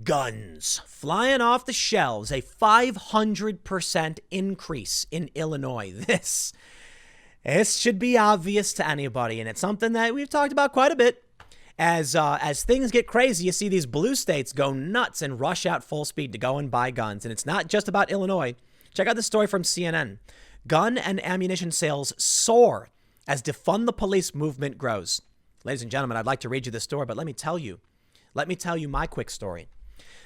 Guns flying off the shelves, a 500% increase in Illinois. This should be obvious to anybody, and it's something that we've talked about quite a bit. As things get crazy, you see these blue states go nuts and rush out full speed to go and buy guns. And it's not just about Illinois. Check out this story from CNN. Gun and ammunition sales soar as Defund the Police movement grows. Ladies and gentlemen, I'd like to read you this story, but let me tell you my quick story.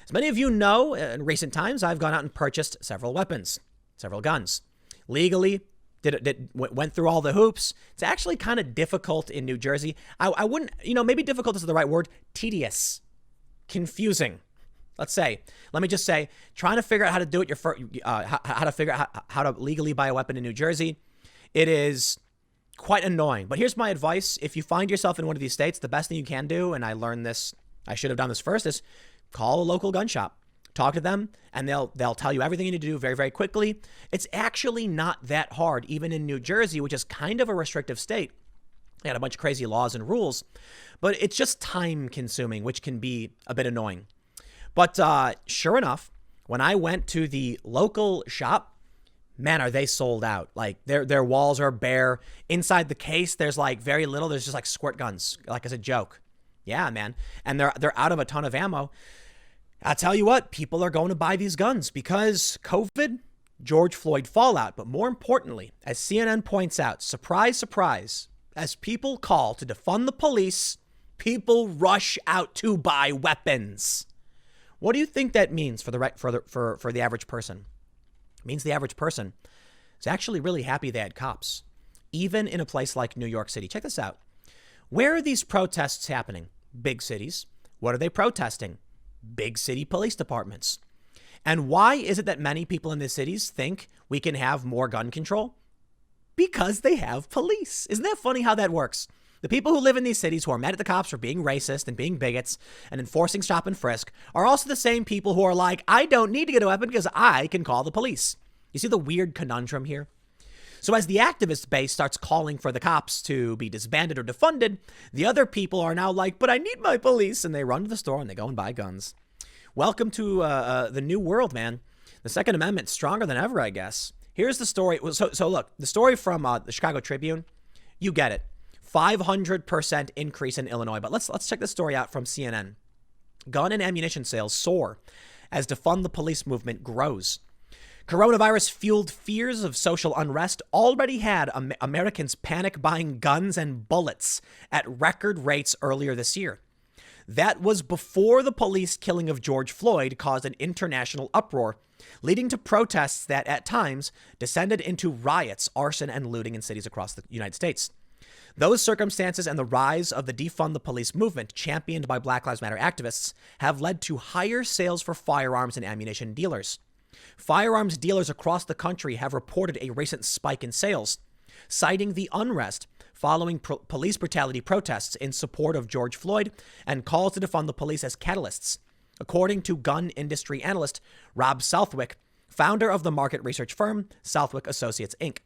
As many of you know, in recent times, I've gone out and purchased several weapons, several guns. Legally, went through all the hoops. It's actually kind of difficult in New Jersey. I wouldn't, maybe difficult is the right word. Tedious, confusing. Let me just say, trying to figure out how to do it, how to figure out how to legally buy a weapon in New Jersey. It is quite annoying. But here's my advice. If you find yourself in one of these states, the best thing you can do, and I learned this, I should have done this first, is call a local gun shop. Talk to them, and they'll tell you everything you need to do very, very quickly. It's actually not that hard, even in New Jersey, which is kind of a restrictive state. They had a bunch of crazy laws and rules, but it's just time consuming, which can be a bit annoying. But sure enough, when I went to the local shop, man, are they sold out. Like their walls are bare. Inside the case, there's like very little. There's just like squirt guns, like as a joke. Yeah, man. And they're out of a ton of ammo. I'll tell you what, people are going to buy these guns because COVID, George Floyd fallout. But more importantly, as CNN points out, surprise, surprise, as people call to defund the police, people rush out to buy weapons. What do you think that means for the average person? It means the average person is actually really happy they had cops, even in a place like New York City. Check this out. Where are these protests happening? Big cities. What are they protesting? Big city police departments. And why is it that many people in these cities think we can have more gun control? Because they have police. Isn't that funny how that works? The people who live in these cities who are mad at the cops for being racist and being bigots and enforcing stop and frisk are also the same people who are like, I don't need to get a weapon because I can call the police. You see the weird conundrum here? So as the activist base starts calling for the cops to be disbanded or defunded, the other people are now like, but I need my police. And they run to the store and they go and buy guns. Welcome to the new world, man. The Second Amendment stronger than ever, I guess. Here's the story. So look, the story from the Chicago Tribune, you get it. 500% increase in Illinois. But let's check this story out from CNN. Gun and ammunition sales soar as Defund the Police movement grows. Coronavirus-fueled fears of social unrest already had Americans panic buying guns and bullets at record rates earlier this year. That was before the police killing of George Floyd caused an international uproar, leading to protests that at times descended into riots, arson, and looting in cities across the United States. Those circumstances and the rise of the Defund the Police movement, championed by Black Lives Matter activists, have led to higher sales for firearms and ammunition dealers. Firearms dealers across the country have reported a recent spike in sales, citing the unrest following police brutality protests in support of George Floyd and calls to defund the police as catalysts. According to gun industry analyst Rob Southwick, founder of the market research firm Southwick Associates, Inc.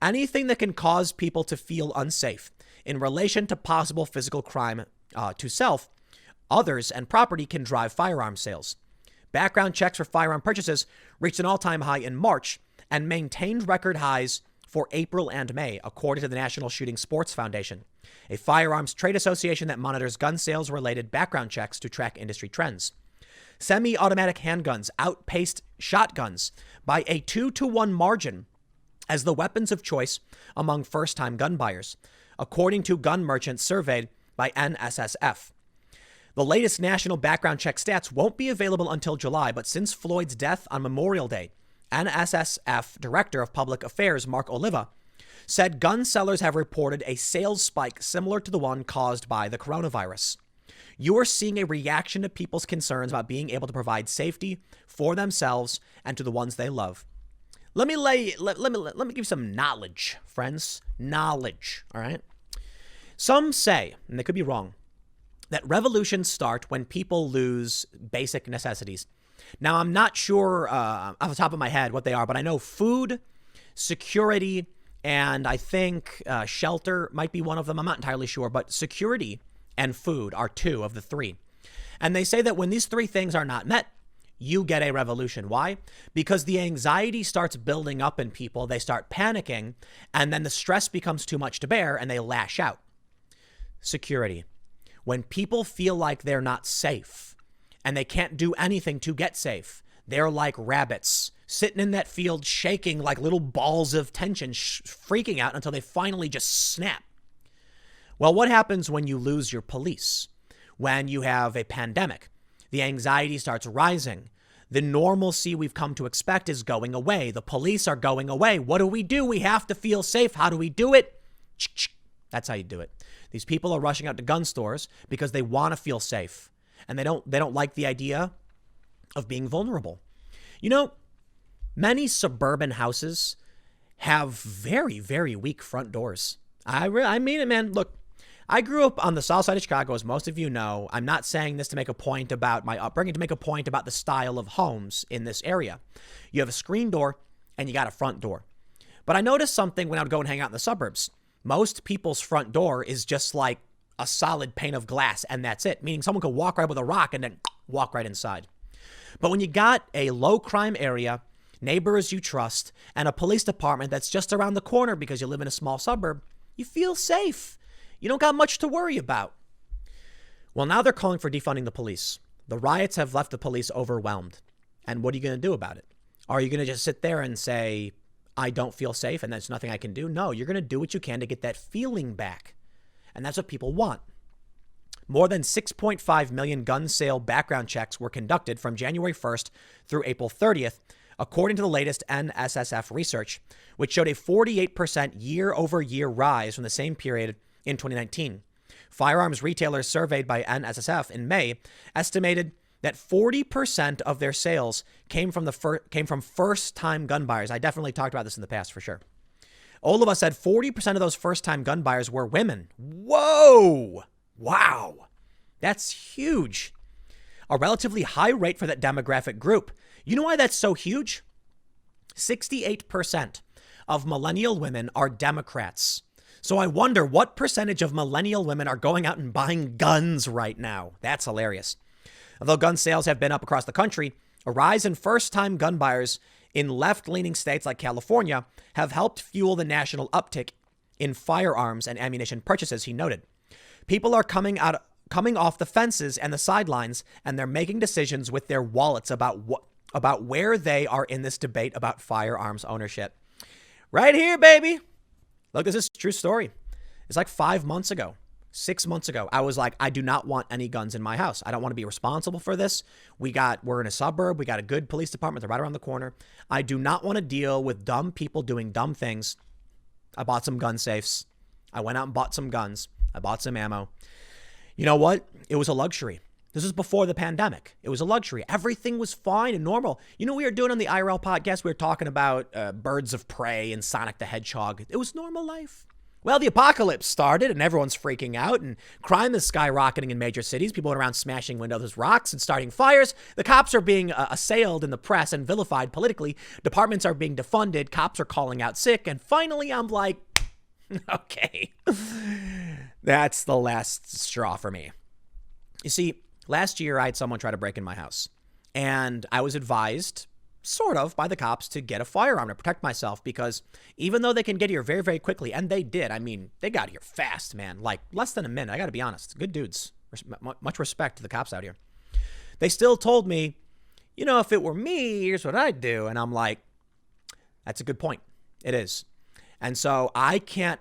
Anything that can cause people to feel unsafe in relation to possible physical crime to self, others, and property can drive firearm sales. Background checks for firearm purchases reached an all-time high in March and maintained record highs for April and May, according to the National Shooting Sports Foundation, a firearms trade association that monitors gun sales-related background checks to track industry trends. Semi-automatic handguns outpaced shotguns by a 2-to-1 margin as the weapons of choice among first-time gun buyers, according to gun merchants surveyed by NSSF. The latest national background check stats won't be available until July, but since Floyd's death on Memorial Day, NSSF Director of Public Affairs Mark Oliva said gun sellers have reported a sales spike similar to the one caused by the coronavirus. You are seeing a reaction to people's concerns about being able to provide safety for themselves and to the ones they love. Let me give you some knowledge, friends. Knowledge, all right? Some say, and they could be wrong, that revolutions start when people lose basic necessities. Now, I'm not sure off the top of my head what they are, but I know food, security, and I think shelter might be one of them. I'm not entirely sure, but security and food are two of the three. And they say that when these three things are not met, you get a revolution. Why? Because the anxiety starts building up in people. They start panicking, and then the stress becomes too much to bear, and they lash out. Security. When people feel like they're not safe and they can't do anything to get safe, they're like rabbits sitting in that field shaking like little balls of tension, freaking out until they finally just snap. Well, what happens when you lose your police? When you have a pandemic, the anxiety starts rising. The normalcy we've come to expect is going away. The police are going away. What do? We have to feel safe. How do we do it? That's how you do it. These people are rushing out to gun stores because they want to feel safe, and they don't like the idea of being vulnerable. You know, many suburban houses have very, very weak front doors. I mean it, man. Look, I grew up on the south side of Chicago, as most of you know. I'm not saying this to make a point about my upbringing, to make a point about the style of homes in this area. You have a screen door and you got a front door. But I noticed something when I would go and hang out in the suburbs. Most people's front door is just like a solid pane of glass, and that's it. Meaning someone could walk right with a rock and then walk right inside. But when you got a low crime area, neighbors you trust, and a police department that's just around the corner because you live in a small suburb, you feel safe. You don't got much to worry about. Well, now they're calling for defunding the police. The riots have left the police overwhelmed. And what are you going to do about it? Are you going to just sit there and say, I don't feel safe and there's nothing I can do? No, you're going to do what you can to get that feeling back. And that's what people want. More than 6.5 million gun sale background checks were conducted from January 1st through April 30th, according to the latest NSSF research, which showed a 48% year-over-year rise from the same period in 2019. Firearms retailers surveyed by NSSF in May estimated that 40% of their sales came from first-time gun buyers. I definitely talked about this in the past for sure. All of us said 40% of those first-time gun buyers were women. Whoa! Wow. That's huge. A relatively high rate for that demographic group. You know why that's so huge? 68% of millennial women are Democrats. So I wonder what percentage of millennial women are going out and buying guns right now. That's hilarious. Although gun sales have been up across the country, a rise in first-time gun buyers in left-leaning states like California have helped fuel the national uptick in firearms and ammunition purchases, he noted. People are coming off the fences and the sidelines, and they're making decisions with their wallets about where they are in this debate about firearms ownership. Right here, baby. Look, this is a true story. It's like 6 months ago, I was like, I do not want any guns in my house. I don't want to be responsible for this. We're in a suburb. We got a good police department. They're right around the corner. I do not want to deal with dumb people doing dumb things. I bought some gun safes. I went out and bought some guns. I bought some ammo. You know what? It was a luxury. This was before the pandemic. It was a luxury. Everything was fine and normal. You know what we were doing on the IRL podcast? We were talking about Birds of Prey and Sonic the Hedgehog. It was normal life. Well, the apocalypse started and everyone's freaking out and crime is skyrocketing in major cities. People went around smashing windows with rocks and starting fires. The cops are being assailed in the press and vilified politically. Departments are being defunded. Cops are calling out sick. And finally, I'm like, okay, that's the last straw for me. You see, last year, I had someone try to break in my house, and I was advised, sort of, by the cops to get a firearm to protect myself because even though they can get here very, very quickly, and they did, I mean, they got here fast, man, like less than a minute. I got to be honest. Good dudes. Much respect to the cops out here. They still told me, you know, if it were me, here's what I'd do. And I'm like, that's a good point. It is. And so I can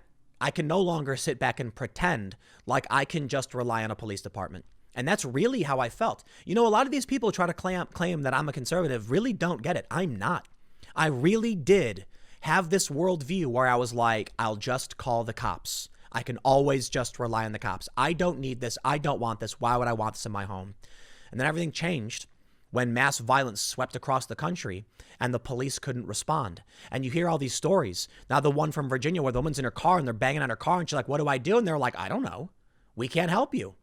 no longer sit back and pretend like I can just rely on a police department. And that's really how I felt. You know, a lot of these people try to claim that I'm a conservative really don't get it. I'm not. I really did have this worldview where I was like, I'll just call the cops. I can always just rely on the cops. I don't need this. I don't want this. Why would I want this in my home? And then everything changed when mass violence swept across the country and the police couldn't respond. And you hear all these stories. Now, the one from Virginia where the woman's in her car and they're banging on her car and she's like, what do I do? And they're like, I don't know. We can't help you.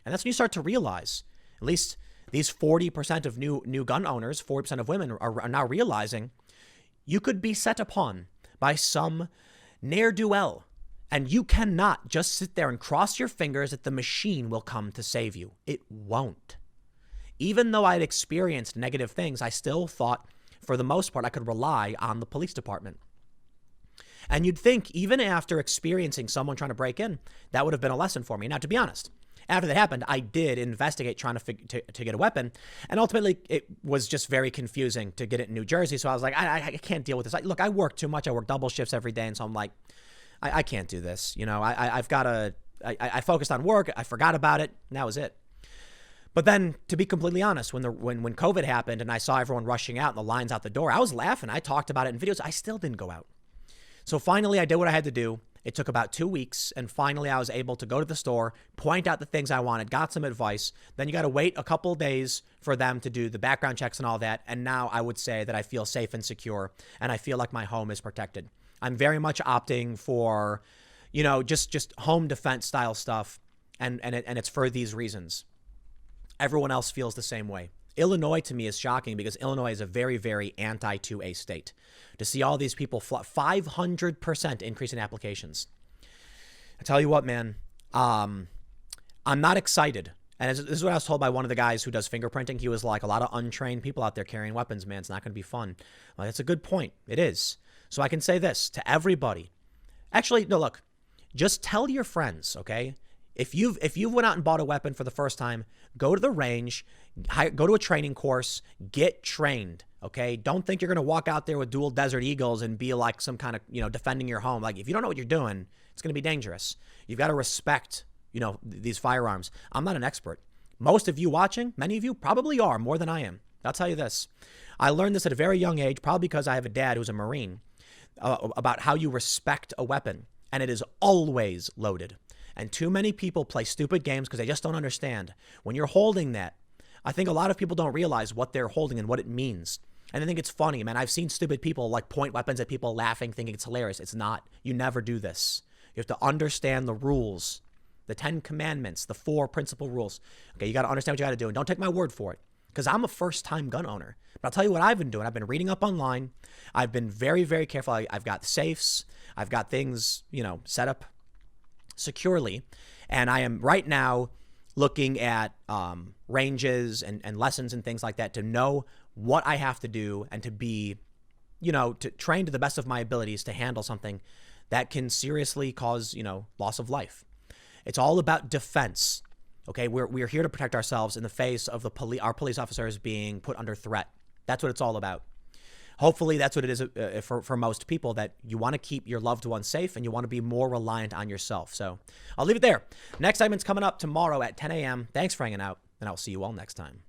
And that's when you start to realize, at least these 40% of new gun owners, 40% of women are now realizing you could be set upon by some ne'er-do-well. And you cannot just sit there and cross your fingers that the machine will come to save you. It won't. Even though I'd experienced negative things, I still thought, for the most part, I could rely on the police department. And you'd think, even after experiencing someone trying to break in, that would have been a lesson for me. Now, to be honest, after that happened, I did investigate trying to get a weapon. And ultimately, it was just very confusing to get it in New Jersey. So I was like, I can't deal with this. Look, I work too much. I work double shifts every day. And so I'm like, I can't do this. You know, I've got to, I focused on work. I forgot about it. And that was it. But then, to be completely honest, when COVID happened and I saw everyone rushing out and the lines out the door, I was laughing. I talked about it in videos. I still didn't go out. So finally, I did what I had to do. It took about 2 weeks. And finally, I was able to go to the store, point out the things I wanted, got some advice. Then you got to wait a couple of days for them to do the background checks and all that. And now I would say that I feel safe and secure and I feel like my home is protected. I'm very much opting for, you know, just home defense style stuff. And it's for these reasons. Everyone else feels the same way. Illinois to me is shocking because Illinois is a very, very anti-2A state. To see all these people, 500% increase in applications. I tell you what, man, I'm not excited. And this is what I was told by one of the guys who does fingerprinting. He was like, a lot of untrained people out there carrying weapons, man. It's not going to be fun. Well, that's a good point. It is. So I can say this to everybody. Actually, no, look, just tell your friends, okay? If you've went out and bought a weapon for the first time, go to the range, go to a training course, get trained, okay? Don't think you're going to walk out there with dual Desert Eagles and be like some kind of, you know, defending your home. Like, if you don't know what you're doing, it's going to be dangerous. You've got to respect, you know, these firearms. I'm not an expert. Most of you watching, many of you probably are more than I am. I'll tell you this. I learned this at a very young age, probably because I have a dad who's a Marine, about how you respect a weapon. And it is always loaded. And too many people play stupid games because they just don't understand. When you're holding that, I think a lot of people don't realize what they're holding and what it means. And I think it's funny, man. I've seen stupid people like point weapons at people laughing, thinking it's hilarious. It's not. You never do this. You have to understand the rules, the 10 commandments, the 4 principal rules. Okay, you got to understand what you got to do. And don't take my word for it because I'm a first-time gun owner. But I'll tell you what I've been doing. I've been reading up online. I've been very, very careful. I've got safes. I've got things, you know, set up securely. And I am right now looking at ranges and lessons and things like that to know what I have to do and to be, you know, to train to the best of my abilities to handle something that can seriously cause, you know, loss of life. It's all about defense. Okay, we're here to protect ourselves in the face of our police officers being put under threat. That's what it's all about. Hopefully that's what it is for most people, that you want to keep your loved ones safe and you want to be more reliant on yourself. So I'll leave it there. Next segment's coming up tomorrow at 10 a.m. Thanks for hanging out, and I'll see you all next time.